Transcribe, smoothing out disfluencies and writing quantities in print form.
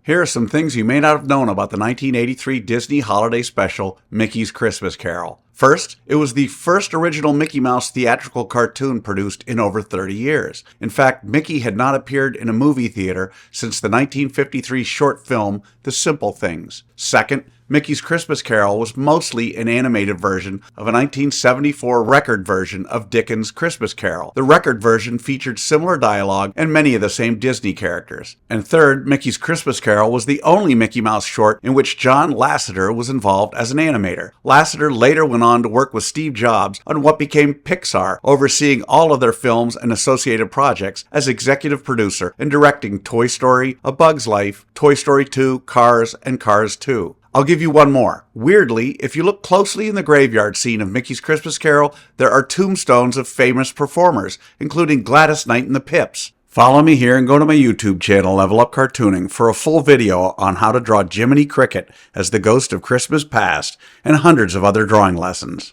Here are some things you may not have known about the 1983 Disney holiday special, Mickey's Christmas Carol. First, it was the first original Mickey Mouse theatrical cartoon produced in over 30 years. In fact, Mickey had not appeared in a movie theater since the 1953 short film, The Simple Things. Second, Mickey's Christmas Carol was mostly an animated version of a 1974 record version of Dickens' Christmas Carol. The record version featured similar dialogue and many of the same Disney characters. And third, Mickey's Christmas Carol was the only Mickey Mouse short in which John Lasseter was involved as an animator. Lasseter later went on to work with Steve Jobs on what became Pixar, overseeing all of their films and associated projects as executive producer and directing Toy Story, A Bug's Life, Toy Story 2, Cars, and Cars 2. I'll give you one more. Weirdly, if you look closely in the graveyard scene of Mickey's Christmas Carol, there are tombstones of famous performers, including Gladys Knight and the Pips. Follow me here and go to my YouTube channel, Level Up Cartooning, for a full video on how to draw Jiminy Cricket as the ghost of Christmas past and hundreds of other drawing lessons.